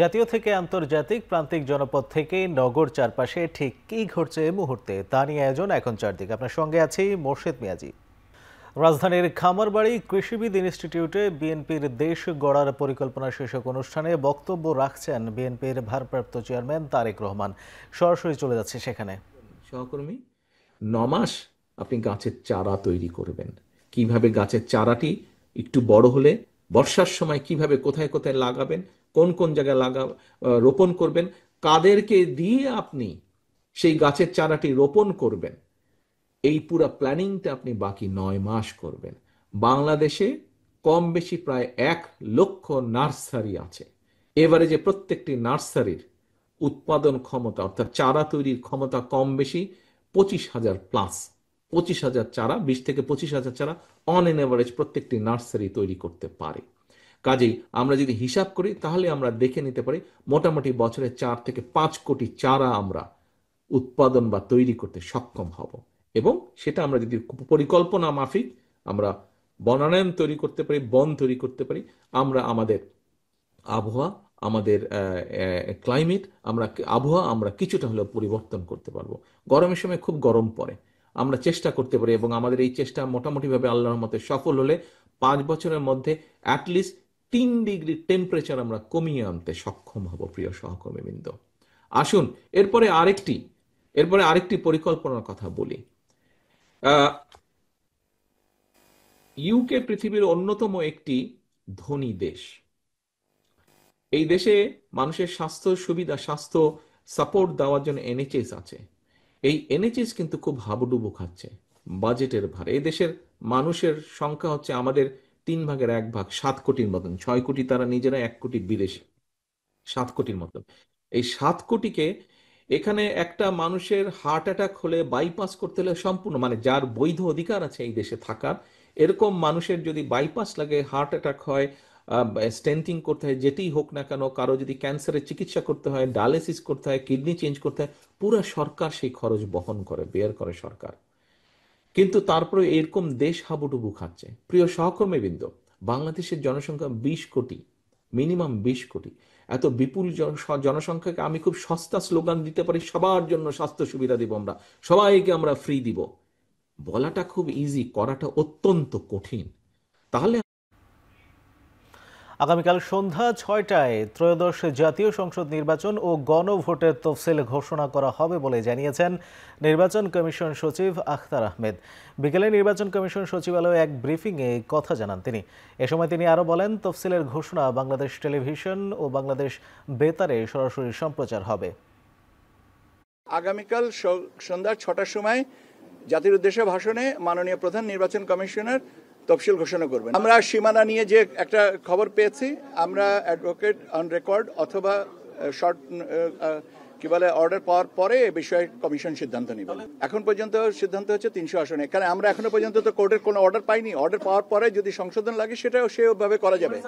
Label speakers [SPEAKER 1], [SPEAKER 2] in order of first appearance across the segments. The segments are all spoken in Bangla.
[SPEAKER 1] জাতীয় থেকে আন্তর্জাতিক প্রান্তিক জনপদ থেকে নগর চারপাশে ঠিক কী ঘটছে এই মুহূর্তে তা নিয়ে আয়োজন এখন চারদিক। আপনার সঙ্গে আছি মোর্শেদ মিয়াজি। রাজধানীর খামারবাড়ি কৃষিবিদ ইনস্টিটিউটে বিএনপির দেশ গড়ার পরিকল্পনা শীর্ষক অনুষ্ঠানে বক্তব্য রাখছেন বিএনপির ভারপ্রাপ্ত চেয়ারম্যান তারেক রহমান। সরাসরি চলে যাচ্ছে সেখানে।
[SPEAKER 2] সহকর্মী, 9 মাস আপনি গাছের চারা তৈরি করবেন, কিভাবে গাছের চারাটি একটু বড় হলে বর্ষার সময় কিভাবে কোথায় কোথায় লাগাবেন, কোন কোন জায়গায় রোপণ করবেন, কাদেরকে দিয়ে আপনি সেই গাছের চারাটি রোপণ করবেন, এই পুরো প্ল্যানিংটা আপনি বাকি 9 মাস করবেন। বাংলাদেশে কম বেশি প্রায় 1 লক্ষ নার্সারি আছে। এবারে যে প্রত্যেকটি নার্সারির উৎপাদন ক্ষমতা অর্থাৎ চারা তৈরির ক্ষমতা কম বেশি 25,000 প্লাস। 25,000 চারা, 20 থেকে 25,000 চারা অন এন এভারেজ প্রত্যেকটি নার্সারি তৈরি করতে পারে। কাজেই আমরা যদি হিসাব করি তাহলে আমরা দেখে নিতে পারি মোটামুটি বছরে 4 থেকে 5 কোটি চারা আমরা উৎপাদন বা তৈরি করতে সক্ষম হব। এবং সেটা আমরা যদি পরিকল্পনা মাফিক আমরা বনায়ন তৈরি করতে পারি, বন তৈরি করতে পারি, আমরা আমাদের আবহাওয়া, আমাদের ক্লাইমেট, আবহাওয়া আমরা কিছুটা হলেও পরিবর্তন করতে পারবো। গরমের সময় খুব গরম পড়ে, আমরা চেষ্টা করতে পারি এবং আমাদের এই চেষ্টা মোটামুটিভাবে আল্লাহর মতে সফল হলে 5 বছরের মধ্যে অ্যাটলিস্ট 3 ডিগ্রি টেম্পারেচার আমরা কমিয়ে আনতে সক্ষম হব। প্রিয় সহকর্মীবৃন্দ, আসুন এরপরে আরেকটি পরিকল্পনার কথা বলি। ইউকে পৃথিবীর অন্যতম একটি ধনী দেশ। এই দেশে মানুষের স্বাস্থ্য সুবিধা, স্বাস্থ্য সাপোর্ট দেওয়ার জন্য এনএইচএস আছে। এই এনএইচএস কিন্তু খুব হাবুডুবু খাচ্ছে বাজেটের ভার। এই দেশের মানুষের সংখ্যা হচ্ছে আমাদের 3 ভাগের 1 ভাগ, 7 কোটির মতন। 6 কোটি তারা নিজেরা, 1 কোটি বিদেশি, 7 কোটির মতন। এই 7 কোটিকে এখানে একটা মানুষের হার্ট অ্যাটাক হলে বাইপাস করতে হলে সম্পূর্ণ, মানে যার বৈধ অধিকার আছে এই দেশে থাকার, এরকম মানুষের যদি বাইপাস লাগে, হার্ট অ্যাটাক হয়, স্টেন্টিং করতে হয়, যেটি হোক না কেন, কারো যদি ক্যান্সারের চিকিৎসা করতে হয়, ডায়ালিসিস করতে হয়, কিডনি চেঞ্জ করতে হয়, পুরো সরকার সেই খরচ বহন করে, বেয়ার করে সরকার। কিন্তু তারপরে এরকম দেশ হাবুডুবু খাচ্ছে। প্রিয় সহকর্মীবৃন্দ, বাংলাদেশের জনসংখ্যা 20 কোটি, মিনিমাম 20 কোটি। এত বিপুল জনসংখ্যাকে আমি খুব সস্তা স্লোগান দিতে পারি, সবার জন্য স্বাস্থ্য সুবিধা দিব, আমরা সবাইকে আমরা ফ্রি দিব। বলাটা খুব ইজি, করাটা অত্যন্ত কঠিন। তাহলে
[SPEAKER 1] আগামীকাল সন্ধ্যা 6টায় ত্রয়োদশ জাতীয় সংসদ নির্বাচন ও গণভোটের তফসিল ঘোষণা করা হবে বলে জানিয়েছেন নির্বাচন কমিশন সচিব আখতার আহমেদ। বিকেলে নির্বাচন কমিশন সচিবালয়ে এক ব্রিফিংয়ে এই কথা জানান তিনি। এ সময় তিনি আরও বলেন, তফসিলের ঘোষণা বাংলাদেশ টেলিভিশন ও বাংলাদেশ বেতারে সরাসরি সম্প্রচার হবে।
[SPEAKER 3] আগামীকাল সন্ধ্যা 6টার সময় জাতির উদ্দেশ্যে ভাষণে মাননীয় প্রধান নির্বাচন কমিশনার তফসিল ঘোষণা করবেন। আমরা সীমানা নিয়ে যে একটা খবর পেয়েছি, আমরা অ্যাডভোকেট অন রেকর্ড অথবা শর্ট অর্ডার পাওয়ার পরে এ বিষয়ে কমিশন সিদ্ধান্ত নেবে। এখন পর্যন্ত সিদ্ধান্ত হচ্ছে 300 আসনে, কারণ আমরা এখনো পর্যন্ত তো কোর্টের কোনো অর্ডার পাইনি। অর্ডার পাওয়ার পরে যদি সংশোধন লাগে সেটাও সেভাবে করা যাবে।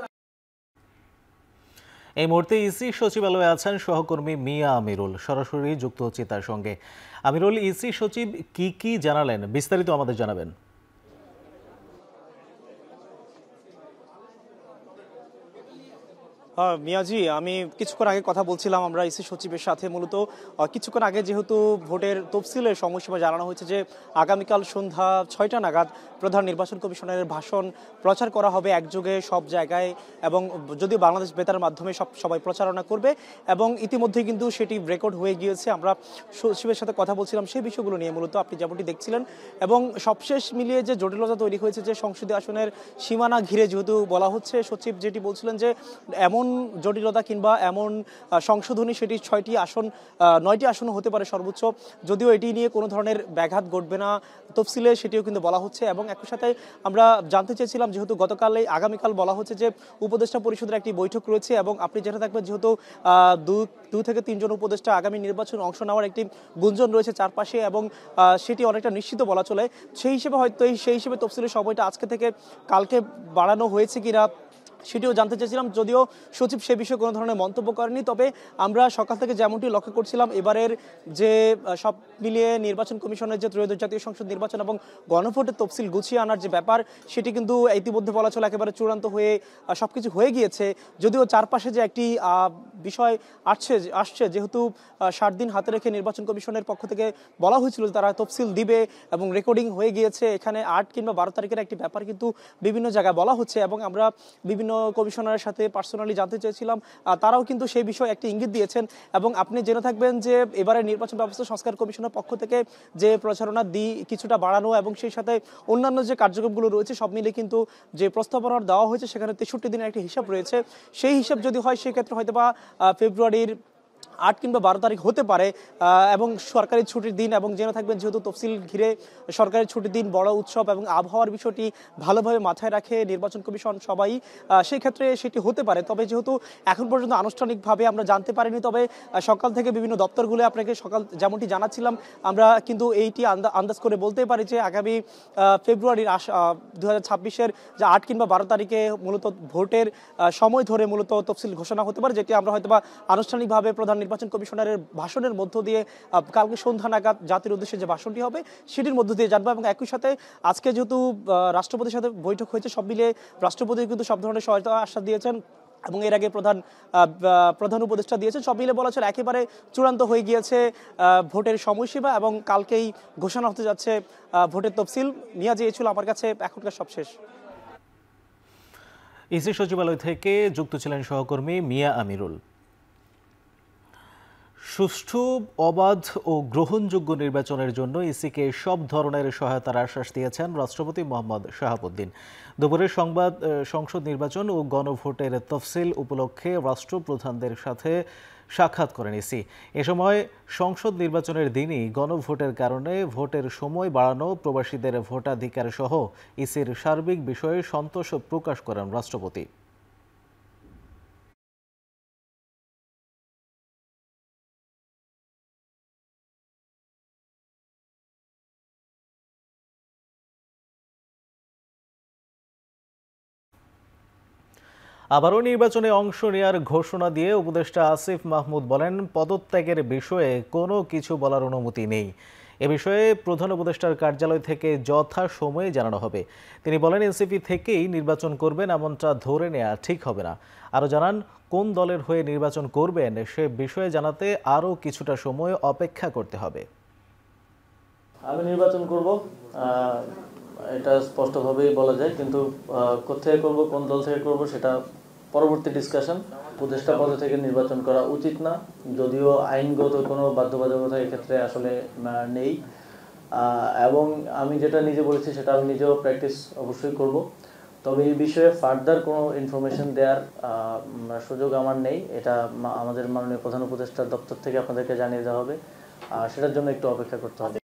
[SPEAKER 1] এই মুহূর্তে ইসি সচিবালয়ে আছেন সহকর্মী মিয়া আমিরুল। সরাসরি যুক্ত হচ্ছে তার সঙ্গে। আমিরুল, ইসি সচিব কি জানালেন, বিস্তারিত আমাদের জানাবেন।
[SPEAKER 4] মিয়াজি, আমি কিছুক্ষণ আগে কথা বলছিলাম আমরা ইসি সচিবের সাথে। মূলত কিছুক্ষণ আগে যেহেতু ভোটের তফসিলের সময়সীমা জানানো হয়েছে যে আগামীকাল সন্ধ্যা 6টা নাগাদ প্রধান নির্বাচন কমিশনারের ভাষণ প্রচার করা হবে একযোগে সব জায়গায়, এবং যদিও বাংলাদেশ বেতারের মাধ্যমে সবাই প্রচারণা করবে, এবং ইতিমধ্যে কিন্তু সেটি রেকর্ড হয়ে গিয়েছে। আমরা সচিবের সাথে কথা বলছিলাম সেই বিষয়গুলো নিয়ে, মূলত আপনি যেমনটি দেখছিলেন। এবং সবশেষ মিলিয়ে যে জটিলতা তৈরি হয়েছে যে সংসদীয় আসনের সীমানা ঘিরে যেহেতু বলা হচ্ছে, সচিব যেটি বলছিলেন যে এমন জটিলতা কিংবা এমন সংশোধনী সেটি 9টি আসন হতে পারে সর্বোচ্চ, যদিও এটি নিয়ে কোনো ধরনের ব্যাঘাত ঘটবে না তফসিলে, সেটিও কিন্তু বলা হচ্ছে। এবং একই সাথে আমরা জানতে চেয়েছিলাম, যেহেতু আগামীকাল বলা হচ্ছে যে উপদেষ্টা পরিষদের একটি বৈঠক রয়েছে, এবং আপনি যেটা থাকবেন, যেহেতু 2 থেকে 3 জন উপদেষ্টা আগামী নির্বাচনে অংশ নেওয়ার একটি গুঞ্জন রয়েছে চারপাশে, এবং সেটি অনেকটা নিশ্চিত বলা চলে। সেই হিসেবে তফসিলের সময়টা আজকে থেকে কালকে বাড়ানো হয়েছে কিনা সেটিও জানতে চেয়েছিলাম, যদিও সচিব সে বিষয়ে কোনো ধরনের মন্তব্য করেনি। তবে আমরা সকাল থেকে যেমনটি লক্ষ্য করছিলাম, এবারের যে সব মিলিয়ে নির্বাচন কমিশনের যে ত্রয়োদশ জাতীয় সংসদ নির্বাচন এবং গণভোটের তফসিল গুছিয়ে আনার যে ব্যাপার, সেটি কিন্তু ইতিমধ্যে বলা চলে একেবারে চূড়ান্ত হয়ে সবকিছু হয়ে গিয়েছে। যদিও চারপাশে যে একটি বিষয় আসছে যেহেতু 60 দিন হাতে রেখে নির্বাচন কমিশনের পক্ষ থেকে বলা হয়েছিল যে তারা তফসিল দিবে এবং রেকর্ডিং হয়ে গিয়েছে। এখানে 8 কিংবা 12 তারিখের একটি ব্যাপার কিন্তু বিভিন্ন জায়গায় বলা হচ্ছে এবং আমরা বিভিন্ন কমিশনারের সাথে পার্সোনালি জানতে চেয়েছিলাম, তারাও কিন্তু সেই বিষয়ে একটি ইঙ্গিত দিয়েছেন। এবং আপনি জেনে থাকবেন যে এবারে নির্বাচন ব্যবস্থা সংস্কার কমিশনের পক্ষ থেকে যে প্রচারণা কিছুটা বাড়ানো এবং সেই সাথে অন্যান্য যে কার্যক্রমগুলো রয়েছে সব মিলে কিন্তু যে প্রস্তাবনা দেওয়া হয়েছে সেখানে 63 দিনের একটি হিসাব রয়েছে। সেই হিসাব যদি হয় সেক্ষেত্রে হয়তো বা ফেব্রুয়ারির 8 কিংবা 12 তারিখ হতে পারে এবং সরকারি ছুটির দিন। এবং জেনে থাকবেন যেহেতু তফসিল ঘিরে সরকারি ছুটির দিন, বড় উৎসব এবং আবহাওয়ার বিষয়টি ভালোভাবে মাথায় রাখে নির্বাচন কমিশন সবাই, সেই ক্ষেত্রে সেটি হতে পারে। তবে যেহেতু এখন পর্যন্ত আনুষ্ঠানিকভাবে আমরা জানতে পারিনি, তবে সকাল থেকে বিভিন্ন দপ্তরগুলো আপনাকে সকাল যেমনটি জানাচ্ছিলাম আমরা কিন্তু এইটি আন্দাজ করে বলতে পারি যে আগামী ফেব্রুয়ারির 2026-এর যে 8 কিংবা 12 তারিখে মূলত ভোটের সময় ধরে মূলত তফসিল ঘোষণা হতে পারে, যেটি আমরা হয়তোবা আনুষ্ঠানিকভাবে প্রধান নির্বাচন কমিশনারের ভাষণের মধ্য দিয়ে কালকে সন্ধ্যা নাগাদ জাতির উদ্দেশ্যে যে ভাষণটি হবে সেটির মধ্য দিয়ে জানবো। এবং একই সাথে আজকে যেহেতু রাষ্ট্রপতির সাথে বৈঠক হয়েছে, সব মিলিয়ে রাষ্ট্রপতি কিন্তু সব ধরনের সহায়তা আশ্বাস দিয়েছেন এবং এর আগে প্রধান উপদেষ্টা দিয়েছেন। সব মিলে বলা চলে একেবারে চূড়ান্ত হয়ে গিয়েছে ভোটের সময়সীমা এবং কালকেই ঘোষণা হতে যাচ্ছে ভোটের তফসিল। নিয়াজ, এই ছিল আমার কাছে এখনকার সবশেষ।
[SPEAKER 1] ইসি সচিবালয় থেকে যুক্ত ছিলেন সহকর্মী মিয়া আমিরুল। সুষ্ঠু, অবাধ ও গ্রহণযোগ্য নির্বাচনের জন্য ইসিকে সব ধরনের সহায়তার আশ্বাস দিয়েছেন রাষ্ট্রপতি মোহাম্মদ শাহাবুদ্দিন। দুপুরে সংসদ নির্বাচন ও গণভোটের তফসিল উপলক্ষে রাষ্ট্রপ্রধানদের সাথে সাক্ষাৎ করেন ইসি। এ সময় সংসদ নির্বাচনের দিনই গণভোটের কারণে ভোটের সময় বাড়ানো, প্রবাসীদের ভোটাধিকার সহ ইসির সার্বিক বিষয়ে সন্তোষ প্রকাশ করেন রাষ্ট্রপতি। আবারও নির্বাচনে অংশ নেওয়ার ঘোষণা দিয়ে উপদেষ্টা আসিফ মাহমুদ বলেন, পদত্যাগের বিষয়ে কোনো কিছু বলার অনুমতি নেই। এ বিষয়ে প্রধান উপদেষ্টার কার্যালয় থেকে যথাসময়ে জানানো হবে। তিনি বলেন, এনসিপি থেকেই নির্বাচন করবেন এমনটা ধরে নেওয়া ঠিক হবে না। আরও জানান, কোন দলের হয়ে নির্বাচন করবেন সে বিষয়ে জানাতে আরও কিছুটা সময় অপেক্ষা করতে হবে।
[SPEAKER 5] আমি নির্বাচন করব, এটা স্পষ্টভাবেই বলা যায়, কিন্তু কোথায় করব, কোন দল থেকে করব সেটা পরবর্তী ডিসকাশন। উপদেষ্টা পদ থেকে নির্বাচন করা উচিত না, যদিও আইনগত কোনো বাধ্যবাধকতা এক্ষেত্রে আসলে নেই। এবং আমি যেটা নিজে বলেছি সেটা আমি নিজেও প্র্যাকটিস অবশ্যই করব। তবে এই বিষয়ে ফার্দার কোনো ইনফরমেশন দেওয়ার সুযোগ আমার নেই। এটা আমাদের মাননীয় প্রধান উপদেষ্টার দপ্তর থেকে আপনাদেরকে জানিয়ে দেওয়া হবে, সেটার জন্য একটু অপেক্ষা করতে হবে।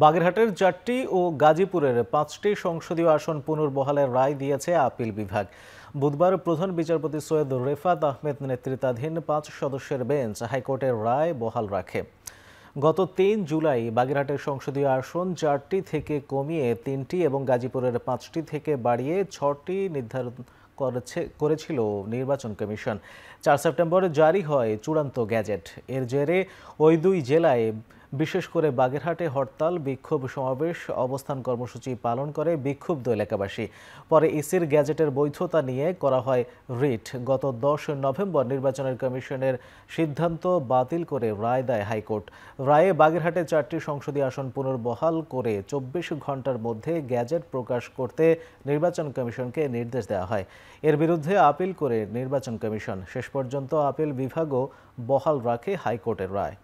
[SPEAKER 1] বাগেরহাটের 4টি ও গাজীপুরের 5টি সংসদীয় আসন পুনর্বহালের রায় দিয়েছে আপিল বিভাগ। বুধবার প্রধান বিচারপতি সৈয়দ রেফাত আহমেদ নেতৃত্বাধীন 5 সদস্যের বেঞ্চ হাইকোর্টের রায় বহাল রাখে। গত 3 জুলাই বাগেরহাটের সংসদীয় আসন 4টি থেকে কমিয়ে 3টি এবং গাজীপুরের 5টি থেকে বাড়িয়ে 6টি নির্ধারণ করেছিল নির্বাচন কমিশন। 4 সেপ্টেম্বর জারি হয় চূড়ান্ত গ্যাজেট। এর জেরে ওই 2 জেলায় বিশেষ করে বাগেরহাটে হরতাল, বিক্ষোভ সমাবেশ, অবস্থান কর্মসূচি পালন করে বিক্ষুব্ধ এলাকাবাসী। পরে ইসির গ্যাজেটের বৈধতা নিয়ে করা হয় রিট। গত 10 নভেম্বর নির্বাচনের কমিশনের সিদ্ধান্ত বাতিল করে রায় দেয় হাইকোর্ট। রায়ে বাগেরহাটে 4টি সংসদীয় আসন পুনর্বহাল করে 24 ঘন্টার মধ্যে গ্যাজেট প্রকাশ করতে নির্বাচন কমিশনকে নির্দেশ দেওয়া হয়। এর বিরুদ্ধে আপিল করে নির্বাচন কমিশন। শেষ পর্যন্ত আপিল বিভাগও বহাল রাখে হাইকোর্টের রায়।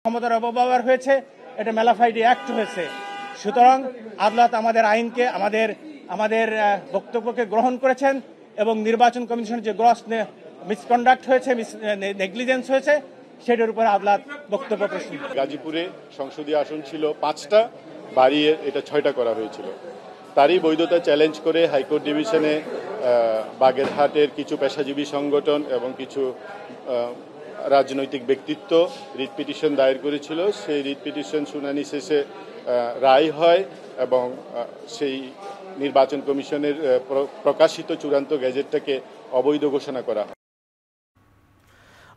[SPEAKER 6] ক্ষমতার অপব্যবহার হয়েছে, এটা ম্যালাফাইড অ্যাক্ট হয়েছে। সুতরাং আদালত আমাদের আইনকে, আমাদের বক্তব্যকে গ্রহণ করেছেন এবং নির্বাচন কমিশনের যে গ্রস মিসকন্ডাক্ট হয়েছে, নেগলিজেন্স হয়েছে, সেটার উপরে আদালত বক্তব্য প্রশ্ন।
[SPEAKER 7] গাজীপুরে সংসদীয় আসন ছিল 5টা, বাড়িয়ে এটা 6টা করা হয়েছিল। তারই বৈধতা চ্যালেঞ্জ করে হাইকোর্ট ডিভিশনে বাগেরহাটের কিছু পেশাজীবী সংগঠন এবং কিছু রাজনৈতিক ব্যক্তিত্ব রিট পিটিশন দায়ের করেছিল। সেই রিট পিটিশন শুনানি শেষে রায় হয় এবং সেই নির্বাচন কমিশনের প্রকাশিত চূড়ান্ত গ্যাজেটটাকে অবৈধ ঘোষণা করা হয়।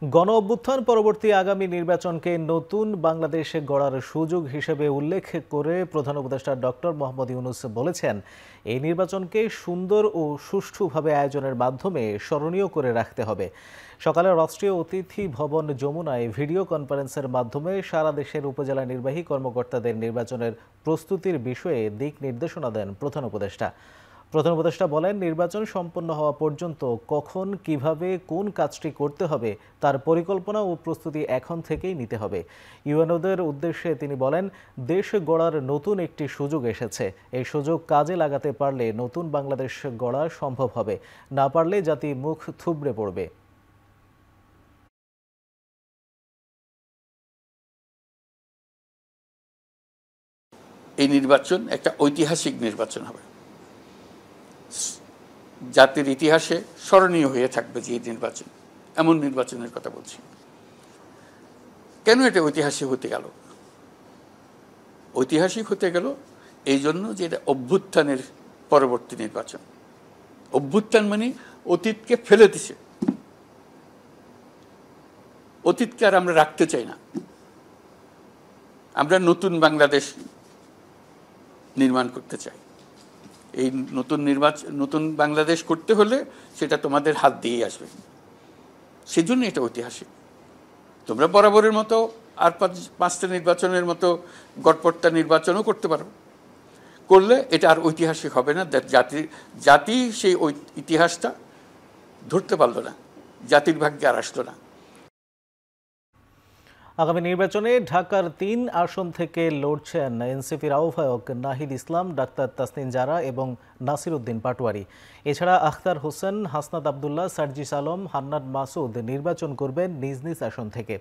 [SPEAKER 1] গণ অভ্যুত্থান পরবর্তী আগামী নির্বাচনকে নতুন বাংলাদেশে গড়ার সুযোগ হিসেবে উল্লেখ করে প্রধান উপদেষ্টা ডক্টর মোহাম্মদ ইউনূস বলেছেন, এই নির্বাচনকে সুন্দর ও সুষ্ঠুভাবে আয়োজনের মাধ্যমে স্মরণীয় করে রাখতে হবে। সকালে রাষ্ট্রীয় অতিথি ভবন যমুনায় ভিডিও কনফারেন্সের মাধ্যমে সারা দেশের উপজেলা নির্বাহী কর্মকর্তাদের নির্বাচনের প্রস্তুতির বিষয়ে দিক নির্দেশনা দেন প্রধান উপদেষ্টা। প্রধান উপদেষ্টা বলেন, নির্বাচন সম্পন্ন হওয়া পর্যন্ত কখন, কিভাবে, কোন কাজটি করতে হবে তার পরিকল্পনা ও প্রস্তুতি এখন থেকেই নিতে হবে। ইউএনওদের উদ্দেশ্যে তিনি বলেন, দেশ গড়ার নতুন একটি সুযোগ এসেছে। এই সুযোগ কাজে লাগাতে পারলে নতুন বাংলাদেশ গড়া সম্ভব হবে, না পারলে জাতি মুখ থুবড়ে পড়বে।
[SPEAKER 8] এই নির্বাচন একটা ঐতিহাসিক নির্বাচন হবে, জাতির ইতিহাসে স্মরণীয় হয়ে থাকবে যে নির্বাচন, এমন নির্বাচনের কথা বলছি। কেন এটা ঐতিহাসিক হতে গেল? ঐতিহাসিক হতে গেল এই জন্য যে এটা অভ্যুত্থানের পরবর্তী নির্বাচন। অভ্যুত্থান মানে অতীতকে ফেলে দিছে, অতীতকে আর আমরা রাখতে চাই না। আমরা নতুন বাংলাদেশ নির্মাণ করতে চাই। এই নতুন বাংলাদেশ করতে হলে সেটা তোমাদের হাত দিয়েই আসবে, সেজন্য এটা ঐতিহাসিক। তোমরা বরাবরের মতো আর 5টা নির্বাচনের মতো গড়পড়তা নির্বাচনও করতে পারো, করলে এটা আর ঐতিহাসিক হবে না। জাতি সেই ইতিহাসটা ধরতে পারলো না, জাতির ভাগ্যে আর আসলো না।
[SPEAKER 1] আগামী নির্বাচনে ঢাকার 3 আসন থেকে লড়ছেন এনসিপির আহ্বায়ক নাহিদ ইসলাম, ডাক্তার তাসনিন জারা এবং নাসির উদ্দিন পাটোয়ারি। এছাড়া আখতার হোসেন, হাসনাত আবদুল্লাহ, সার্জিস আলম, হান্নান মাসুদ নির্বাচন করবেন নিজ নিজ আসন থেকে।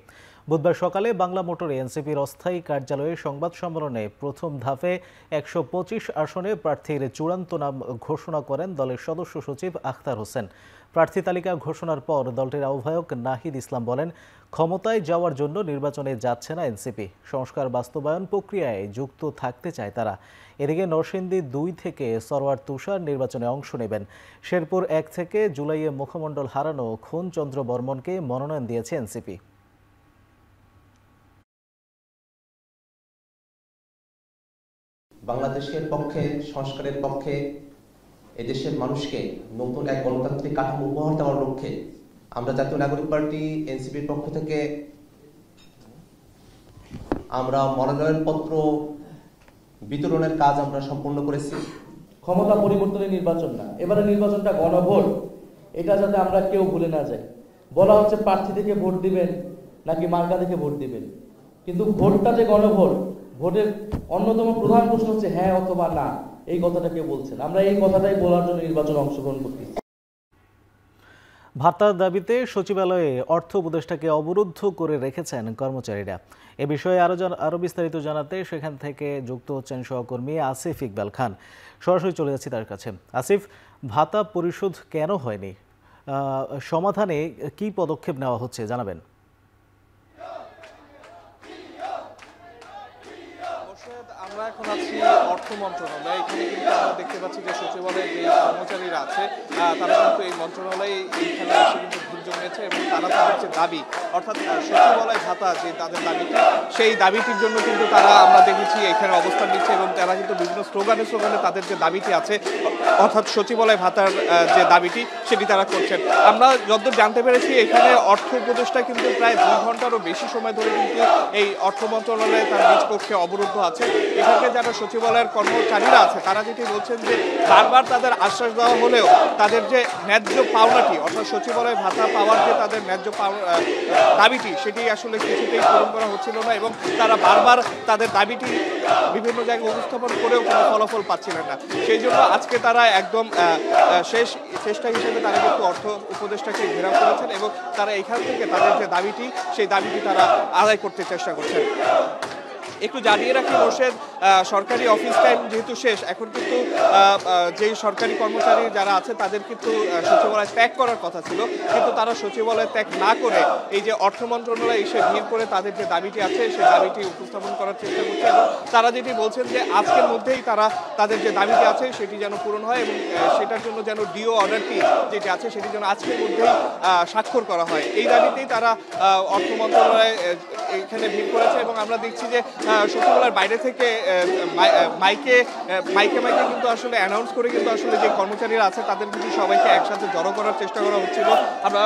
[SPEAKER 1] বুধবার সকালে বাংলা মোটরে এনসিপির অস্থায়ী কার্যালয়ে সংবাদ সম্মেলনে প্রথম ধাপে 125 আসনে প্রার্থীর চূড়ান্ত নাম ঘোষণা করেন দলের সদস্য সচিব আখতার হোসেন। প্রার্থী তালিকা ঘোষণার পর দলটির আহ্বায়ক নাহিদ ইসলাম বলেন, ক্ষমতায় যাওয়ার জন্য নির্বাচনে যাচ্ছে না এনসিপি, সংস্কার বাস্তবায়ন প্রক্রিয়ায় যুক্ত থাকতে চায় তারা। এদিকে নরসিংদী 2 থেকে সরওয়ার তুষার নির্বাচনে অংশ নেবেন। শেরপুর 1 থেকে জুলাইয়ে মুখমণ্ডল হারানো খুন চন্দ্র বর্মনকে মনোনয়ন দিয়েছে এনসিপি।
[SPEAKER 9] বাংলাদেশের পক্ষে, সংস্কারের পক্ষে, এদেশের মানুষকে নতুন এক গণতান্ত্রিক কাঠামো উপহার দেওয়ার লক্ষ্যে আমরা জাতীয় নাগরিক পার্টি এনসিপির পক্ষ থেকে আমরা মনোনয়নপত্র বিতরণের কাজ আমরা সম্পূর্ণ করেছি।
[SPEAKER 5] ক্ষমতা পরিবর্তনের নির্বাচন না, এবারে নির্বাচনটা গণভোট, এটা যাতে আমরা কেউ ভুলে না যাই। বলা হচ্ছে প্রার্থী থেকে ভোট দিবেন নাকি মার্কা থেকে ভোট দিবেন, কিন্তু ভোটটা যে গণভোট, ভোটের অন্যতম প্রধান প্রশ্ন হচ্ছে হ্যাঁ অথবা না, এই কথাটা কেউ বলছেন। আমরা এই কথাটাই বলার জন্য নির্বাচনে অংশগ্রহণ করতেছি।
[SPEAKER 1] ভাতার দাবিতে সচিবালয়ে অর্থ উপদেষ্টাকে অবরুদ্ধ করে রেখেছেন কর্মচারীরা। এ বিষয়ে আরো বিস্তারিত জানাতে সেখান থেকে যুক্ত হচ্ছেন সহকর্মী আসিফ ইকবাল খান। সরাসরি চলে যাচ্ছি তার কাছে। আসিফ, ভাতা পরিশোধ কেন হয়নি, সমাধানে কি পদক্ষেপ নেওয়া হচ্ছে জানাবেন?
[SPEAKER 10] আমরা এখন আছি অর্থ মন্ত্রণালয়। এখানে কিন্তু আমরা দেখতে পাচ্ছি যে সচিবালয়ের যে কর্মচারীরা আছে তারা কিন্তু এই মন্ত্রণালয়ে এইখানে এসে কিন্তু ভিড় জমিয়েছে এবং তারা তাদের যে দাবি, অর্থাৎ সচিবালয় ভাতা যে তাদের দাবিটি, সেই দাবিটির জন্য কিন্তু তারা আমরা দেখেছি এখানে অবস্থান নিচ্ছে এবং তারা কিন্তু বিভিন্ন স্লোগানে তাদের যে দাবিটি আছে, অর্থাৎ সচিবালয় ভাতার যে দাবিটি সেটি তারা করছেন। আমরা যতদূর জানতে পেরেছি এখানে অর্থ উপদেষ্টা কিন্তু প্রায় 2 ঘন্টারও বেশি সময় ধরে কিন্তু এই অর্থ মন্ত্রণালয়ে তার নিজ কক্ষে অবরুদ্ধ আছে। এখানে যারা সচিবালয়ের কর্মচারীরা আছে তারা যেটি বলছেন যে বারবার তাদের আশ্বাস দেওয়া হলেও তাদের যে ন্যায্য পাওনাটি, অর্থাৎ সচিবালয় ভাতা পাওয়ার যে তাদের ন্যায্য দাবিটি, সেটি আসলে কিছুতেই পূরণ করা হচ্ছিল না এবং তারা বারবার তাদের দাবিটি বিভিন্ন জায়গায় উপস্থাপন করেও কোনো ফলাফল পাচ্ছিলেন না। সেই জন্য আজকে তারা একদম শেষ চেষ্টা হিসেবে তারা কিন্তু অর্থ উপদেষ্টাকে ঘেরাও করেছেন এবং তারা এখান থেকে তাদের যে দাবিটি, সেই দাবিটি তারা আদায় করতে চেষ্টা করছেন। একটু জানিয়ে রাখি মোর্শেদ, সরকারি অফিস টাইম যেহেতু শেষ, এখন কিন্তু যেই সরকারি কর্মচারী যারা আছে তাদের কিন্তু সচিবালয় ত্যাগ করার কথা ছিল, কিন্তু তারা সচিবালয় ত্যাগ না করে এই যে অর্থ মন্ত্রণালয়ে এসে ভিড় করে তাদের যে দাবিটি আছে সেই দাবিটি উপস্থাপন করার চেষ্টা করছে এবং তারা যেটি বলছেন যে আজকের মধ্যেই তারা তাদের যে দাবিটি আছে সেটি যেন পূরণ হয় এবং সেটার জন্য যেন ডিও অর্ডারটি যেটি আছে সেটি যেন আজকের মধ্যেই স্বাক্ষর করা হয়। এই দাবিতেই তারা অর্থ মন্ত্রণালয়ে এখানে ভিড় করেছে এবং আমরা দেখছি যে সচিবালয়ের বাইরে থেকে মাইকে কিন্তু আসলে অ্যানাউন্স করে কিন্তু আসলে যে কর্মচারীরা আছে তাদের কিন্তু সবাইকে একসাথে জড়ো করার চেষ্টা করা হচ্ছিল। আমরা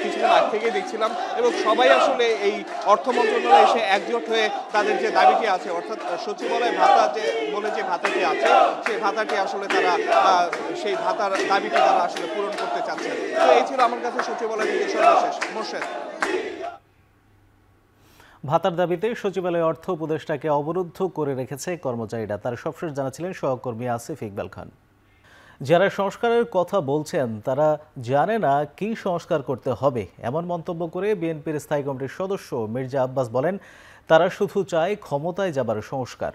[SPEAKER 10] কিছুদিন আগ থেকেই দেখছিলাম এবং সবাই আসলে এই অর্থ মন্ত্রণালয়ে এসে একজোট হয়ে তাদের যে দাবিটি আছে, অর্থাৎ সচিবালয় ভাতা বলে যে ভাতাটি আছে সেই ভাতাটি আসলে তারা সেই ভাতার দাবিটি তারা আসলে পূরণ করতে চাচ্ছেন। তো এই ছিল আমার কাছে সচিবালয় থেকে সর্বশেষ। মোর্শেদ,
[SPEAKER 1] ভাতার দাবিতে সচিবালয় অর্থ উপদেষ্টাকে অবরুদ্ধ করে রেখেছে কর্মচারীরা। তার সবশেষ জানাচ্ছিলেন সহকর্মী আসিফ ইকবাল খান। যারা সংস্কারের কথা বলছেন তারা জানে না কি সংস্কার করতে হবে, এমন মন্তব্য করে বিএনপির স্থায়ী কমিটির সদস্য মির্জা আব্বাস বলেন তারা শুধু চায় ক্ষমতায় যাবার সংস্কার।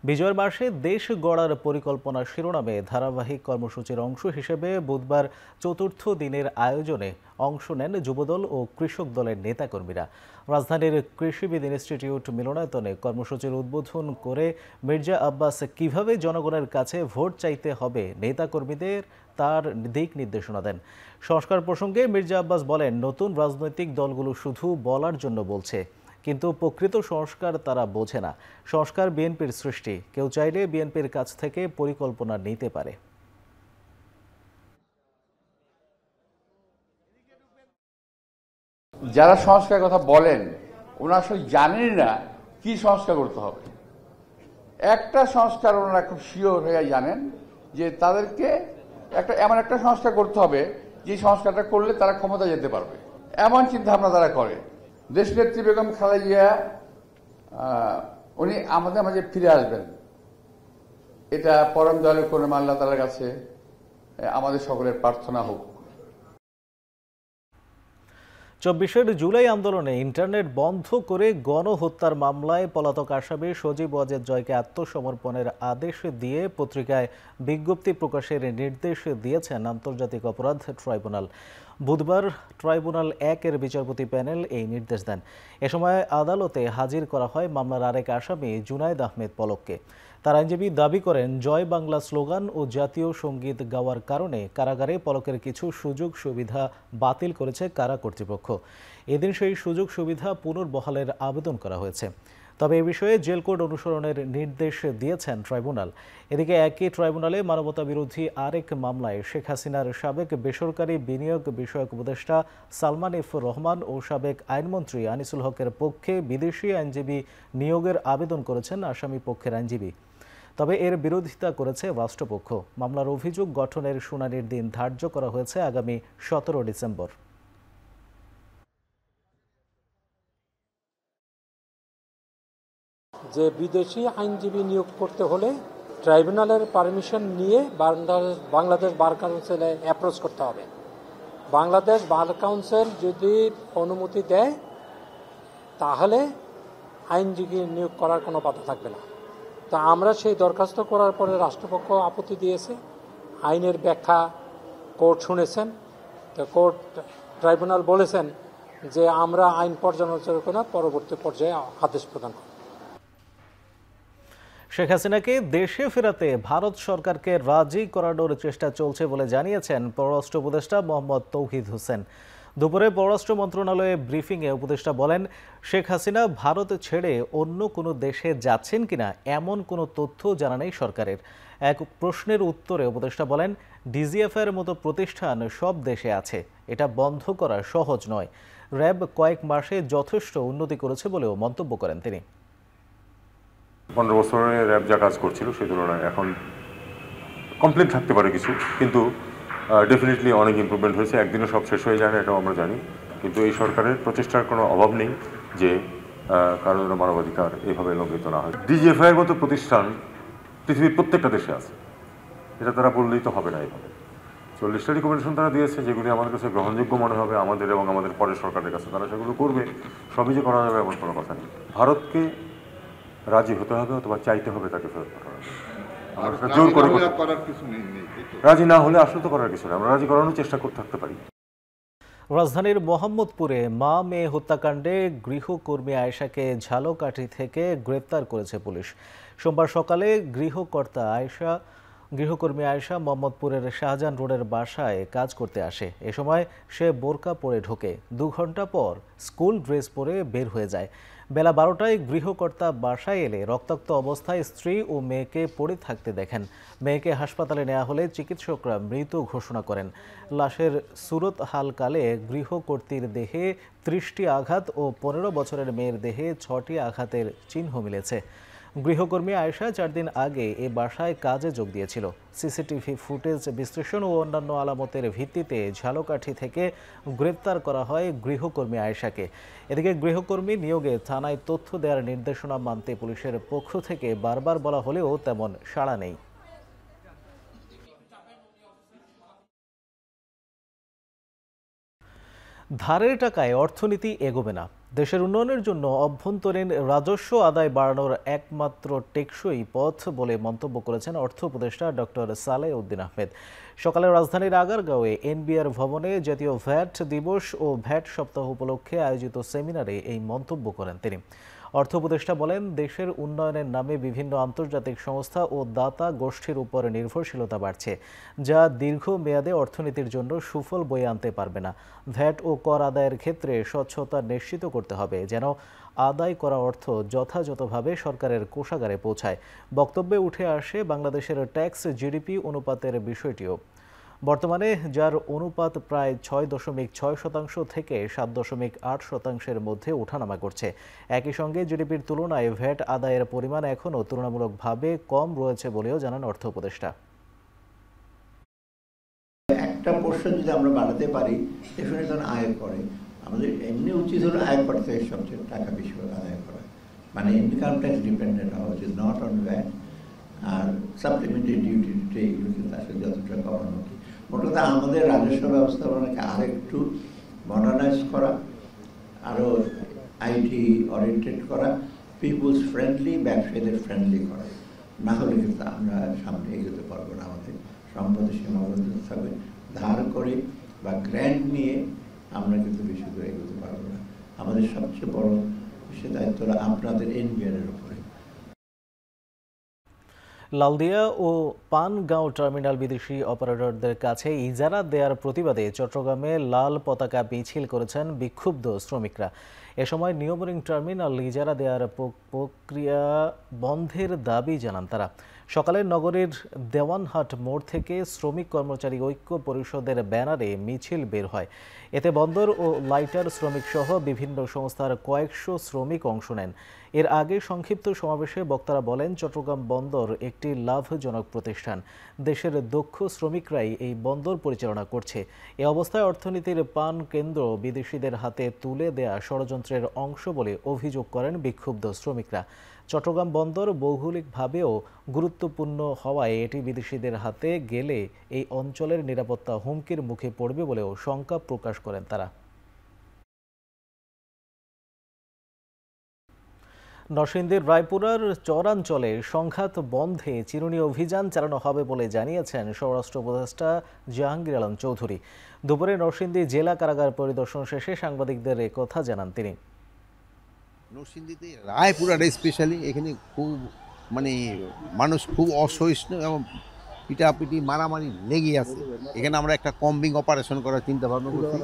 [SPEAKER 1] বিজয়ের মাসে দেশ গড়ার পরিকল্পনা শিরোনামে ধারাবাহিক কর্মসূচির অংশ হিসেবে বুধবার চতুর্থ দিনের আয়োজনে অংশ নেন যুবদল ও কৃষক দলের নেতাকর্মীরা। রাজধানীর কৃষিবিদ ইনস্টিটিউট মিলনায়তনে কর্মসূচির উদ্বোধন করে মির্জা আব্বাস কিভাবে জনগণের কাছে ভোট চাইতে হবে নেতাকর্মীদের তার দিক নির্দেশনা দেন। সংস্কার প্রসঙ্গে মির্জা আব্বাস বলেন, নতুন রাজনৈতিক দলগুলো শুধু বলার জন্য বলছে, কিন্তু প্রকৃত সংস্কার তারা বোঝে না। সংস্কার বিএনপির সৃষ্টি, কেউ চাইলে বিএনপির কাছ থেকে পরিকল্পনা নিতে পারে।
[SPEAKER 11] যারা সংস্কারের কথা বলেন ওনারা আসলে জানেন না কি সংস্কার করতে হবে। একটা সংস্কার ওনারা খুব শিওর হয়ে জানেন যে তাদেরকে এমন একটা সংস্কার করতে হবে যে সংস্কারটা করলে তারা ক্ষমতা যেতে পারবে, এমন চিন্তা ভাবনা তারা করে। দেশনেত্রী বেগম খালেদা জিয়া উনি আমাদের মাঝে ফিরে আসবেন, এটা পরম দয়ালু করুণা আল্লাহ তাআলার কাছে আমাদের সকলের প্রার্থনা হোক।
[SPEAKER 1] 24 জুলাই আন্দোলনে ইন্টারনেট বন্ধ করে গণহত্যার মামলায় পলাতক আসামি সজীব ওয়াজেদ জয়কে আত্মসমর্পণের আদেশ দিয়ে পত্রিকায় বিজ্ঞপ্তি প্রকাশের নির্দেশ দিয়েছেন আন্তর্জাতিক অপরাধ ট্রাইব্যুনাল। বুধবার ট্রাইব্যুনাল 1-এর বিচারপতি প্যানেল এই নির্দেশ দেন। এ সময় আদালতে হাজির করা হয় মামলার আরেক আসামি জুনায়েদ আহমেদ পলককে। তার আইনজীবী দাবি করেন, জয় বাংলা স্লোগান ও জাতীয় সঙ্গীত গাওয়ার কারণে কারাগারে পলকের কিছু সুযোগ সুবিধা বাতিল করেছে কারা কর্তৃপক্ষ। এদিন সেই সুযোগ সুবিধা পুনর্বহালের আবেদন করা হয়েছে। তবে এ বিষয়ে জেল কোড অনুসরণের নির্দেশ দিয়েছেন ট্রাইব্যুনাল। এদিকে একই ট্রাইব্যুনালে মানবতা বিরোধী আরেক মামলায় শেখ হাসিনার সাবেক বেসরকারি বিনিয়োগ বিষয়ক উপদেষ্টা সালমান এফ রহমান ও সাবেক আইনমন্ত্রী আনিসুল হকের পক্ষে বিদেশি আইনজীবী নিয়োগের আবেদন করেছেন আসামি পক্ষের আইনজীবী। তবে এর বিরোধিতা করেছে রাষ্ট্রপক্ষ। মামলার অভিযোগ গঠনের শুনানির দিন ধার্য করা হয়েছে আগামী 17 ডিসেম্বর।
[SPEAKER 12] যে বিদেশি আইনজীবী নিয়োগ করতে হলে ট্রাইব্যুনালের পারমিশন নিয়ে বাংলাদেশ বার কাউন্সিলে অ্যাপ্রোচ করতে হবে। বাংলাদেশ বার কাউন্সিল যদি অনুমতি দেয় তাহলে আইনজীবী নিয়োগ করার কোনো বাধা থাকবে না। তো আমরা সেই দরখাস্ত করার পরে রাষ্ট্রপক্ষ আপত্তি দিয়েছে, আইনের ব্যাখ্যা কোর্ট শুনেছেন। তো কোর্ট ট্রাইব্যুনাল বলেছেন যে আমরা আইন পর্যালোচনা করে পরবর্তী পর্যায়ে আদেশ প্রদান করব।
[SPEAKER 1] শেখ হাসিনাকে দেশে ফেরাতে ভারত সরকারকে রাজি করানোর চেষ্টা চলছে বলে জানিয়েছেন পররাষ্ট্র উপদেষ্টা মোহাম্মদ তৌহিদ হোসেন। দুপুরে পররাষ্ট্র মন্ত্রণালয়ে ব্রিফিংয়ে উপদেষ্টা বলেন, শেখ হাসিনা ভারত ছেড়ে অন্য কোনো দেশে যাচ্ছেন কিনা এমন কোনো তথ্য জানা নেই সরকারের। এক প্রশ্নের উত্তরে উপদেষ্টা বলেন, ডিজিএফআইয়ের মতো প্রতিষ্ঠান সব দেশে আছে, এটা বন্ধ করা সহজ নয়। র্যাব কয়েক মাসে যথেষ্ট উন্নতি করেছে বলেও মন্তব্য করেন তিনি।
[SPEAKER 13] 15 বছরে র্যাব যা কাজ করছিল সেই তুলনায় এখন কমপ্লেন থাকতে পারে কিছু, কিন্তু ডেফিনেটলি অনেক ইমপ্রুভমেন্ট হয়েছে। একদিনে সব শেষ হয়ে যায় না, এটাও আমরা জানি, কিন্তু এই সরকারের প্রচেষ্টার কোনো অভাব নেই যে কারো যেন মানবাধিকার এইভাবে লঙ্ঘিত না হয়। ডিজিএফআইয়ের মতো প্রতিষ্ঠান পৃথিবীর প্রত্যেকটা দেশে আছে, এটা তারা বললেই তো হবে না। এইভাবে 40টা রিকমেন্ডেশন তারা দিয়েছে, যেগুলি আমাদের কাছে গ্রহণযোগ্য মনে হবে আমাদের এবং আমাদের পরের সরকারের কাছে, তারা সেগুলো করবে। সবই যে করা যাবে এমন কোনো কথা নেই। ভারতকে রাজি হতে হবে অথবা চাইতে হবে তাকে ফেরত পাঠানো। আমরা জোর করে রাজি না হলে আসলে তো করার কিছু নেই, আমরা রাজি করানোর চেষ্টা করতে থাকতে পারি।
[SPEAKER 1] রাজধানীর মোহাম্মদপুরে মা মেয়ে হত্যাকাণ্ডে গৃহকর্মী আয়েশাকে ঝালকাঠি থেকে গ্রেপ্তার করেছে পুলিশ। সোমবার সকালে গৃহকর্মী আয়েশা মোহাম্মদপুরের শাহজাহান রোডের বাসায় কাজ করতে আসে। এ সময় সে বোরকা পরে ঢোকে। 2 ঘন্টা পর স্কুল ড্রেস পরে বের হয়ে যায়। বেলা 12টায় গৃহকর্তা বাসায় এলে রক্তাক্ত অবস্থায় স্ত্রী ও মেয়েকে পড়ে থাকতে দেখেন। মেয়েকে হাসপাতালে নেওয়া হলে চিকিৎসকরা মৃত ঘোষণা করেন। লাশের সুরত হালকালে গৃহকর্ত্রীর দেহে 30টি আঘাত ও 15 বছরের মেয়ের দেহে 6টি আঘাতের চিহ্ন মিলেছে। গৃহকর্মী আয়েশা 4 দিন আগে এ বাসায় কাজে যোগ দিয়েছিল। সিসিটিভি ফুটেজ বিশ্লেষণ ও অন্যান্য আলামতের ভিত্তিতে ঝালকাঠি থেকে গ্রেপ্তার করা হয় গৃহকর্মী আয়েশাকে। এদিকে গৃহকর্মী নিয়োগে থানায় তথ্য দেওয়ার নির্দেশনা মানতে পুলিশের পক্ষ থেকে বারবার বলা হলেও তেমন সাড়া নেই। ধারের টাকায় অর্থনীতি এগোবে না। দেশের উন্নয়নের জন্য অভ্যন্তরীণ রাজস্ব আদায় বাড়ানোর একমাত্র টেকসই পথ বলে মন্তব্য করেছেন অর্থ উপদেষ্টা ডক্টর সালেহ উদ্দিন আহমেদ। সকালে রাজধানীর আগারগাঁওয়ে এনবিআর ভবনে জাতীয় ভ্যাট দিবস ও ভ্যাট সপ্তাহ উপলক্ষে আয়োজিত সেমিনারে এই মন্তব্য করেন তিনি। অর্থ উপদেষ্টা বলেন, দেশের উন্নয়নের নামে বিভিন্ন আন্তর্জাতিক সংস্থা ও দাতা গোষ্ঠীর উপর নির্ভরশীলতা বাড়ছে, যা দীর্ঘমেয়াদে অর্থনীতির জন্য সুফল বয়ে আনতে পারবে না। ভ্যাট ও কর আদায়ের ক্ষেত্রে স্বচ্ছতা নিশ্চিত করতে হবে, যেন আদায় করা অর্থ যথাযথভাবে সরকারের কোষাগারে পৌঁছায়। বক্তব্যে উঠে আসে বাংলাদেশের ট্যাক্স জিডিপি অনুপাতের বিষয়টিও। বর্তমানে যার অনুপাত প্রায় 6.6% থেকে 7.8%-এর মধ্যে ওঠানামা করছে। একই সঙ্গে জিডিপির তুলনায় ভ্যাট আদায়ের পরিমাণ এখনও তুলনামূলকভাবে কম রয়েছে বলেও জানান অর্থ উপদেষ্টা।
[SPEAKER 14] একটা পোর্শন যদি আমরা বাড়াতে পারি, সেখানে যখন আয় করে, আমাদের এমনি উচিত হলো আয় করা থেকে সবচেয়ে টাকা বেশি করে আদায় করা, মানে ইনকাম ট্যাক্স ডিপেন্ডেন্ট হওয়া উচিত, নট অন ভ্যাট। আর সাপ্লিমেন্টারি ডিউটি এগুলো কিন্তু আসলে যতটা কমানো কি মোটত আমাদের রাজস্ব ব্যবস্থাপনাকে আরেকটু মডার্নাইজ করা, আরও আইটি ওরিয়েন্টেড করা, পিপুলস ফ্রেন্ডলি, ব্যবসায়ীদের ফ্রেন্ডলি করা। না হলে কিন্তু আমরা সামনে এগোতে পারবো না। আমাদের সম্পদের সীমাবদ্ধ থাকবে। ধার করে বা গ্র্যান্ট নিয়ে আমরা কিন্তু বেশি করে এগোতে পারবো না। আমাদের সবচেয়ে বড় সে দায়িত্ব হলো আপনাদের এনবিআর-এর উপরে।
[SPEAKER 1] লালদিয়া ও পানগাঁও টার্মিনাল বিদেশি অপারেটরদের কাছে ইজারা দেওয়ার প্রতিবাদে চট্টগ্রামে লাল পতাকা মিছিল করেছেন বিক্ষুব্ধ শ্রমিকরা। এ সময় নিয়মরিং টার্মিনাল ইজারা দেওয়ার প্রক্রিয়া বন্ধের দাবি জানান তারা। সকালে নগরীর দেওয়ানহাট মোড় থেকে শ্রমিক কর্মচারী ঐক্য পরিষদের ব্যানারে মিছিল বের হয়। এতে বন্দর ও লাইটার শ্রমিক সহ বিভিন্ন সংস্থার কয়েকশো শ্রমিক অংশ নেন। এর আগে সংক্ষিপ্ত সমাবেশে বক্তারা বলেন, চট্টগ্রাম বন্দর একটি লাভজনক প্রতিষ্ঠান। দেশের দক্ষ শ্রমিকরাই এই বন্দর পরিচালনা করছে। এ অবস্থায় অর্থনীতির প্রাণ কেন্দ্র বিদেশিদের হাতে তুলে দেয়া ষড়যন্ত্রের অংশ বলে অভিযোগ করেন বিক্ষুব্ধ শ্রমিকরা। চট্টগ্রাম বন্দর ভৌগোলিকভাবেও গুরুত্বপূর্ণ হওয়ায় এটি বিদেশিদের হাতে গেলে এই অঞ্চলের নিরাপত্তা হুমকির মুখে পড়বে বলেও শঙ্কা প্রকাশ করেন তারা। নরসিংদীর রায়পুরার চরাঞ্চলে সংঘাত বন্ধে চিরুনি অভিযান চালানো হবে বলে জানিয়েছেন স্বরাষ্ট্র উপদেষ্টা জাহাঙ্গীর আলম চৌধুরী। দুপুরে নরসিংদী জেলা কারাগার পরিদর্শন শেষে সাংবাদিকদের একথা জানান তিনি।
[SPEAKER 15] নরসিংদীতে রায়পুরার স্পেশালি এখানে খুব মানুষ খুব অসহিষ্ণু এবং পিটাপিটি মারামারি লেগে আছে। এখানে আমরা একটা কম্বিং অপারেশন করার চিন্তা ভাবনা করছি।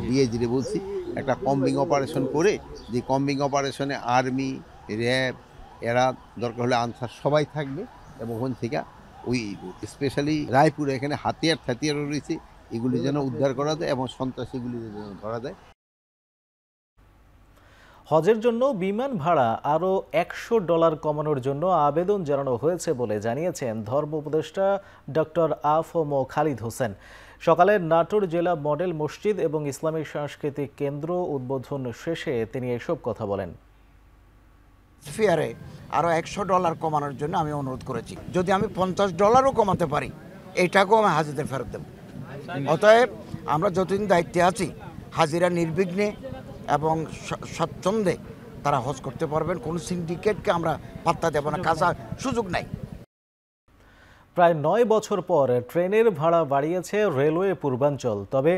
[SPEAKER 15] ডিআইজিরে বলছি একটা কম্বিং অপারেশন করে, যে কম্বিং অপারেশনে আর্মি, র্যাব, এরা দরকার হলে আনসার সবাই থাকবে এবং ওখান থেকে ওই স্পেশালি রায়পুরে এখানে হাতিয়ারও রয়েছে, এগুলি যেন উদ্ধার করা যায় এবং সন্ত্রাসীগুলি যেন ধরা যায়।
[SPEAKER 1] হজের জন্য বিমান ভাড়া আরও $100 কমানোর জন্য আবেদন জানানো হয়েছে বলে জানিয়েছেন ধর্ম উপদেষ্টা ডক্টর আ.ফ.ম. খালিদ হোসেন। সকালে নাটোর জেলা মডেল মসজিদ এবং ইসলামিক সাংস্কৃতিক কেন্দ্র উদ্বোধন শেষে তিনি এসব কথা বলেন।
[SPEAKER 16] ফেয়ারে আরও $100 কমানোর জন্য আমি অনুরোধ করেছি। যদি আমি $50ও কমাতে পারি, এটাকেও আমি হাজিদের ফেরত দেব। অতএব আমরা যতদিন দায়িত্বে আছি, হাজিরা নির্বিঘ্নে এবং স্বচ্ছন্দে তারা হজ করতে পারবেন। কোনো সিন্ডিকেটকে আমরা পাত্তা দেব না, কাজা সুযোগ নাই।
[SPEAKER 1] প্রায় 9 বছর পর ট্রেনের ভাড়া বাড়িয়েছে রেলওয়ে পূর্বাঞ্চল, তবে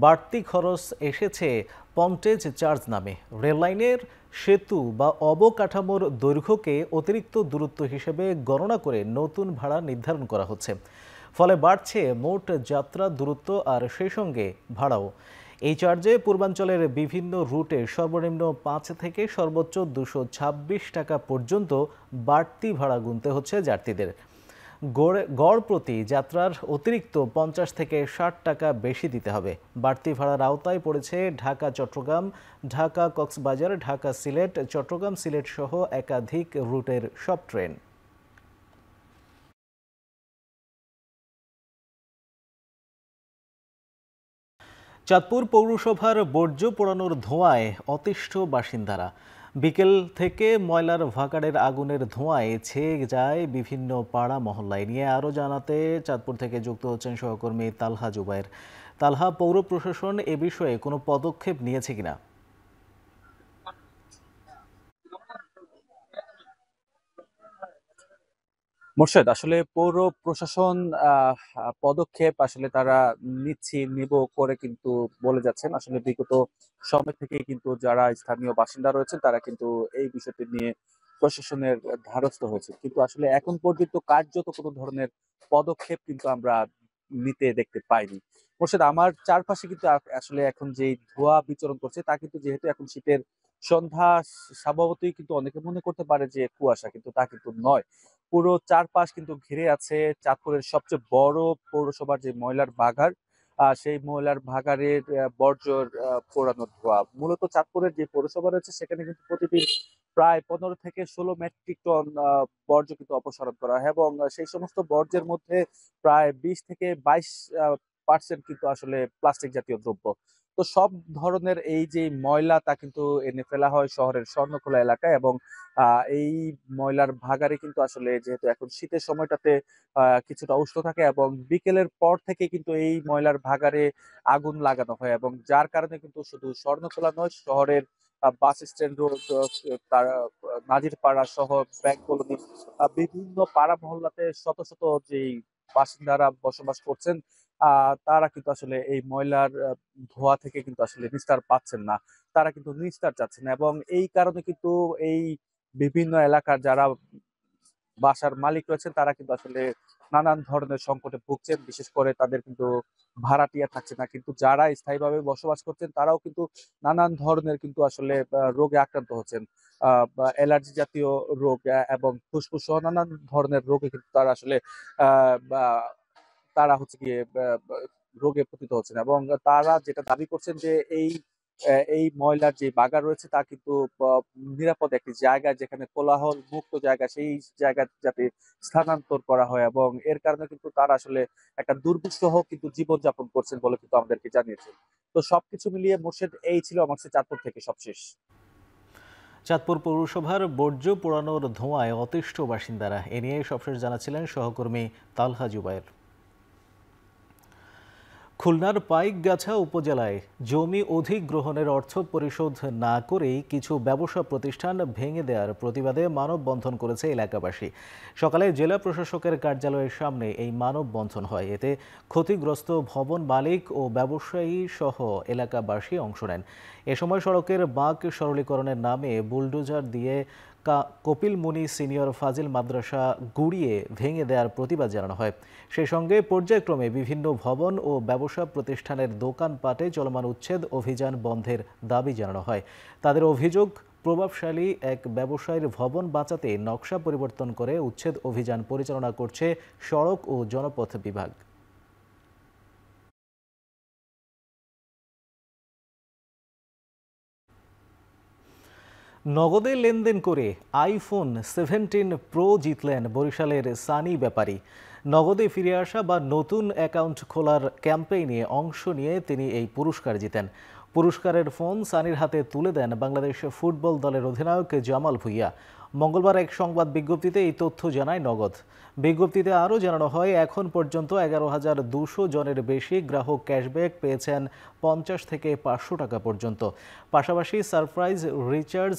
[SPEAKER 1] বাড়তি খরচ এসেছে পন্টেজ চার্জ নামে। রেললাইনের সেতু বা অবকাঠামোর দৈর্ঘ্যকে অতিরিক্ত দূরত্ব হিসেবে গণনা করে নতুন ভাড়া নির্ধারণ করা হচ্ছে। ফলে বাড়ছে মোট যাত্রা দূরত্ব আর সেই সঙ্গে ভাড়াও। এই চার্জে পূর্বাঞ্চলের বিভিন্ন রুটে সর্বনিম্ন 5 থেকে সর্বোচ্চ 226 টাকা পর্যন্ত বাড়তি ভাড়া গুনতে হচ্ছে যাত্রীদের। গড় প্রতি যাত্রার অতিরিক্ত 50 থেকে 60 টাকা বেশি দিতে হবে। বাড়তি ভাড়ার আওতায় পড়েছে ঢাকা চট্টগ্রাম, ঢাকা কক্সবাজার, ঢাকা সিলেট, চট্টগ্রাম সিলেট সহ একাধিক রুটের সব ট্রেন। চাঁদপুর পৌরসভার বর্জ্য পোড়ানোর ধোঁয়ায় অতিষ্ঠ বাসিন্দারা। বিকেল থেকে ময়লার ভাগাড়ের আগুনের ধোঁয়ায় ছেয়ে যায় বিভিন্ন পাড়া মহল্লায়। নিয়ে আরও জানাতে চাঁদপুর থেকে যুক্ত হচ্ছেন সহকর্মী তালহা জুবায়ের। তালহা, পৌর প্রশাসন এ বিষয়ে কোনো পদক্ষেপ নিয়েছে কিনা?
[SPEAKER 17] মোর্শেদ, আসলে পৌর প্রশাসন পদক্ষেপ আসলে তারা নিব করে কিন্তু বলে যাচ্ছেন। আসলে বিগত সময় থেকে কিন্তু যারা স্থানীয় বাসিন্দা রয়েছেন তারা কিন্তু এই বিষয়টি নিয়ে প্রশাসনের ধারস্থ হয়েছে, কিন্তু আসলে এখন পর্যন্ত কার্যত কোনো ধরনের পদক্ষেপ কিন্তু আমরা নিতে দেখতে পাইনি। মোর্শেদ, আমার চারপাশে কিন্তু আসলে এখন যে ধোঁয়া বিচরণ করছে তা কিন্তু, যেহেতু এখন শীতের সন্ধ্যা, স্বভাবতই কিন্তু অনেকে মনে করতে পারে যে কুয়াশা, কিন্তু তা কিন্তু নয়। পুরো চারপাশ কিন্তু ঘিরে আছে চাঁদপুরের সবচেয়ে বড় পৌরসভার যে ময়লার ভাগাড়, সেই ময়লার ভাগাড়ের বর্জ্যর পোড়ানোর ধোঁয়া। মূলত চাঁদপুরের যে পৌরসভা রয়েছে সেখানে কিন্তু প্রতিদিন প্রায় 15 থেকে 16 মেট্রিক টন বর্জ্য কিন্তু অপসারণ করা হয়, এবং সেই সমস্ত বর্জ্যের মধ্যে প্রায় 20 থেকে 22% কিন্তু আসলে প্লাস্টিক জাতীয় দ্রব্য। তো সব ধরনের এই যে ময়লা তা কিন্তু এনে ফেলা হয় শহরের স্বর্ণখোলা এলাকায়, এবং এই ময়লার ভাগাড়ে কিন্তু আসলে, যেহেতু এখন শীতের সময়টাতে কিছুটা উষ্ণ থাকে, এবং বিকেলের পর থেকে কিন্তু এই ময়লার ভাগাড়ে আগুন লাগানো হয়, এবং যার কারণে কিন্তু শুধু স্বর্ণখোলা নয়, শহরের বাস স্ট্যান্ড রোড, তার নাজিরপাড়া সহ ব্যাংক কলোনি, বিভিন্ন পাড়া মহল্লাতে শত শত যেই বাসিন্দারা বসবাস করছেন, তারা কিন্তু আসলে এই ময়লার ধোঁয়া থেকে কিন্তু আসলে নিস্তার পাচ্ছেন না, তারা কিন্তু নিস্তার চাচ্ছেন না। এবং এই কারণে কিন্তু এই বিভিন্ন এলাকার যারা বাসার মালিক রয়েছেন তারা কিন্তু আসলে নানান ধরনের সংকটে ভুগছেন। বিশেষ করে তাদের কিন্তু ভাড়াটিয়া থাকছে না, কিন্তু যারা স্থায়ীভাবে বসবাস করছেন তারাও কিন্তু নানান ধরনের কিন্তু আসলে রোগে আক্রান্ত হচ্ছেন। অ্যালার্জি জাতীয় রোগ এবং ফুসফুস সহ নানান ধরনের রোগে কিন্তু তারা আসলে তারা হচ্ছে গিয়ে রোগে পতিত হচ্ছেন, এবং তারা যেটা দাবি করছেন যে এই ময়লার যে বাগান রয়েছে তা কিন্তু নিরাপদ একটি জায়গা, যেখানে কোলাহল মুক্ত জায়গা, সেই জায়গা যাতে স্থানান্তর করা হয়, এবং এর কারণে কিন্তু তারা আসলে একটা দুর্বিষহ কিন্তু জীবনযাপন করছেন বলে কিন্তু আমাদেরকে জানিয়েছেন। তো সবকিছু মিলিয়ে মোর্শেদ, এই ছিল আমার চাঁদপুর থেকে সবশেষ।
[SPEAKER 1] চাঁদপুর পৌরসভার বর্জ্য পোড়ানোর ধোঁয়ায় অতিষ্ঠ বাসিন্দারা। এ নিয়ে সবশেষ জানাচ্ছিলেন সহকর্মী তালহা জুবায়ের। খুলনার পাইকগাছা উপজেলায় জমি অধিগ্রহণের অর্থ পরিশোধ না করেই কিছু ব্যবসা প্রতিষ্ঠান ভেঙে দেওয়ার প্রতিবাদে মানববন্ধন করেছে এলাকাবাসী। সকালে জেলা প্রশাসকের কার্যালয়ের সামনে এই মানববন্ধন হয়। এতে ক্ষতিগ্রস্ত ভবন মালিক ও ব্যবসায়ী সহ এলাকাবাসী অংশ নেন। এ সময় সড়কের বাঁক সরলীকরণের নামে বুলডোজার দিয়ে কপিল মুনি সিনিয়র ফাজিল মাদ্রাসা গুড়িয়ে ভেঙে দেওয়ার প্রতিবাদ জানানো হয়। সেই সঙ্গে পর্যায়ক্রমে বিভিন্ন ভবন ও ব্যবসা প্রতিষ্ঠানের দোকানপাটে চলমান উচ্ছেদ অভিযান বন্ধের দাবি জানানো হয়। তাদের অভিযোগ, প্রভাবশালী এক ব্যবসায়ীর ভবন বাঁচাতে নকশা পরিবর্তন করে উচ্ছেদ অভিযান পরিচালনা করছে সড়ক ও জনপথ বিভাগ। নগদে লেনদেন করে আইফোন 17 প্রো জিতলেন বরিশালের সানি ব্যাপারী। নগদে ফিরে আসা বা নতুন অ্যাকাউন্ট খোলার ক্যাম্পেইনে অংশ নিয়ে তিনি এই পুরস্কার জিতেন। পুরস্কারের ফোন সানির হাতে তুলে দেন বাংলাদেশ ফুটবল দলের অধিনায়ক জামাল ভুঁইয়া। মঙ্গলবার এক সংবাদ বিজ্ঞপ্তিতে এই তথ্য জানায় নগদ। বিজ্ঞপ্তিতে আরও জানানো হয়, এখন পর্যন্ত 11,200 জনের বেশি গ্রাহক ক্যাশব্যাক পেয়েছেন 50 থেকে 500 টাকা পর্যন্ত। পাশাপাশি সারপ্রাইজ রিচার্জ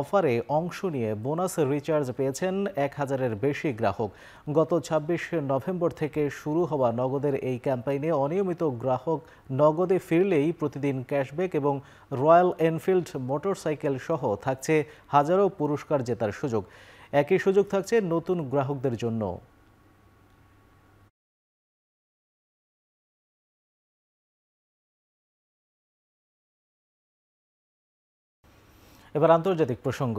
[SPEAKER 1] অফারে অংশ নিয়ে বোনাস রিচার্জ পেয়েছেন 1000-এর বেশি গ্রাহক। গত 26 নভেম্বর থেকে শুরু হওয়া নগদের এই ক্যাম্পেইনে অনিয়মিত গ্রাহক নগদে ফিরলেই প্রতিদিন ক্যাশব্যাক এবং রয়্যাল এনফিল্ড মোটরসাইকেল সহ থাকছে হাজারো পুরস্কার জেতার সুযোগ। একই সুযোগ থাকছে নতুন গ্রাহকদের জন্য। এবার আন্তর্জাতিক প্রসঙ্গ।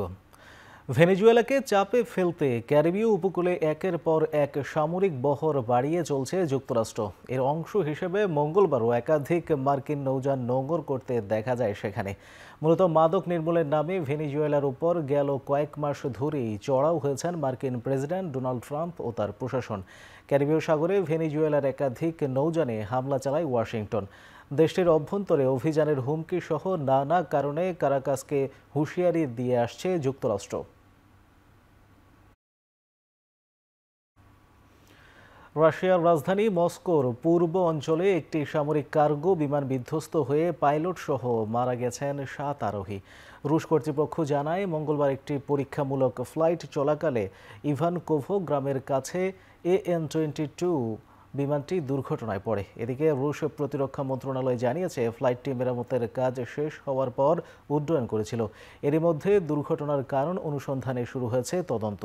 [SPEAKER 1] ভেনেজুয়েলাকে চাপে ফেলতে ক্যারিবীয় উপকূলে একের পর এক সামরিক বহর বাড়িয়ে চলছে যুক্তরাষ্ট্র। এর অংশ হিসেবে মঙ্গলবারও একাধিক মার্কিন নৌযান নোঙর করতে দেখা যায় সেখানে। মূলত মাদক নির্মূলের নামে ভেনেজুয়েলার উপর গেল কয়েক মাস ধরেই চড়াও হয়েছেন মার্কিন প্রেসিডেন্ট ডোনাল্ড ট্রাম্প ও তার প্রশাসন। ক্যারিবীয় সাগরে ভেনেজুয়েলার একাধিক নৌযানে হামলা চালায় ওয়াশিংটন। দেশটির অভ্যন্তরে অভিযানের হুমকি সহ নানা কারণে কারাকাসকে হুঁশিয়ারি দিয়ে আসছে যুক্তরাষ্ট্র। রাশিয়ার রাজধানী মস্কোর পূর্ব অঞ্চলে একটি সামরিক কার্গো বিমান বিধ্বস্ত হয়ে পাইলট সহ মারা গেছেন 7 আরোহী। রুশ কর্তৃপক্ষ জানায় মঙ্গলবার একটি পরীক্ষামূলক ফ্লাইট চলাকালে ইভানকোভো গ্রামের কাছে AN-22 বিমানটি দুর্ঘটনায় পড়ে। এদিকে রুশ প্রতিরক্ষা মন্ত্রণালয় জানিয়েছে ফ্লাইটটি মেরামতের কাজ শেষ হওয়ার পর উড্ডয়ন করেছিল। এরই মধ্যে দুর্ঘটনার কারণ অনুসন্ধানে শুরু হয়েছে তদন্ত।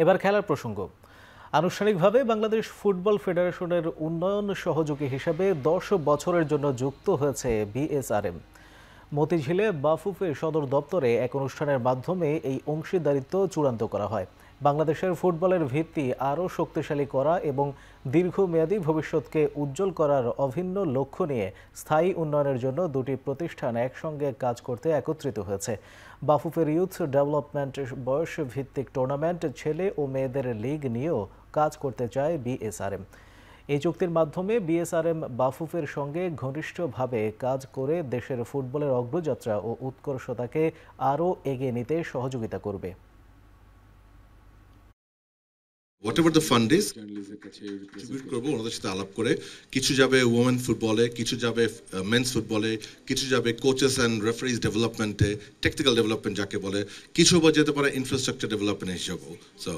[SPEAKER 1] এবার খেলার প্রসঙ্গ। আনুষ্ঠানিকভাবে বাংলাদেশ ফুটবল ফেডারেশনের উন্নয়ন সহযোগী হিসেবে 10 বছরের জন্য যুক্ত হয়েছে BSRM। মতিঝিলে বাফুফে সদর দপ্তরে এক অনুষ্ঠানের মাধ্যমে এই অংশীদারিত্ব চূড়ান্ত করা হয়। বাংলাদেশের ফুটবলের ভিত্তি আরও শক্তিশালী করা এবং দীর্ঘমেয়াদী ভবিষ্যৎকে উজ্জ্বল করার অভিন্ন লক্ষ্য নিয়ে স্থায়ী উন্নয়নের জন্য দুটি প্রতিষ্ঠান একসঙ্গে কাজ করতে একত্রিত হয়েছে। বাফুফের ইউথ ডেভেলপমেন্ট বয়স ভিত্তিক টুর্নামেন্ট, ছেলে ও মেয়েদের লিগ নিয়েও কাজ করতে চায় BSRM। এই চুক্তির মাধ্যমে BSRM বাফুফের সঙ্গে ঘনিষ্ঠভাবে কাজ করে দেশের ফুটবলের অগ্রযাত্রা ও উৎকর্ষতাকে আরও এগিয়ে নিতে সহযোগিতা করবে।
[SPEAKER 18] whatever the fund is tribute করব, ওনাদের সাথে আলাপ করে কিছু যাবে ওমেন ফুটবলে, কিছু যাবে মেন্স ফুটবলে, কিছু যাবে কোচেস অ্যান্ড রেফারিজ ডেভেলপমেন্টে, টেকনিক্যাল ডেভেলপমেন্ট যাকে বলে, কিছু বা যেতে পারে ইনফ্রাস্ট্রাকচার ডেভেলপমেন্ট হিসেবেও। সো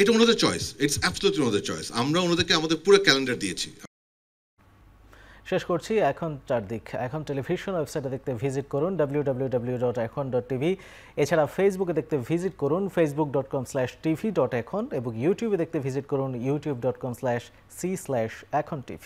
[SPEAKER 18] এটা ওনাদের চয়েস, ইটস অ্যাবসলিউটলি ওনাদের চয়েস। আমরা ওনাদেরকে আমাদের পুরো ক্যালেন্ডার দিয়েছি।
[SPEAKER 1] শেষ করছি এখন চারদিক। এখন টেলিভিশন ওয়েবসাইটে দেখতে ভিজিট করুন www.ekhon.tv। এছাড়া ফেসবুকে দেখতে ভিজিট করুন facebook.com/tv.ekhon এবং ইউটিউবে দেখতে ভিজিট করুন youtube.com/c/ekhon tv।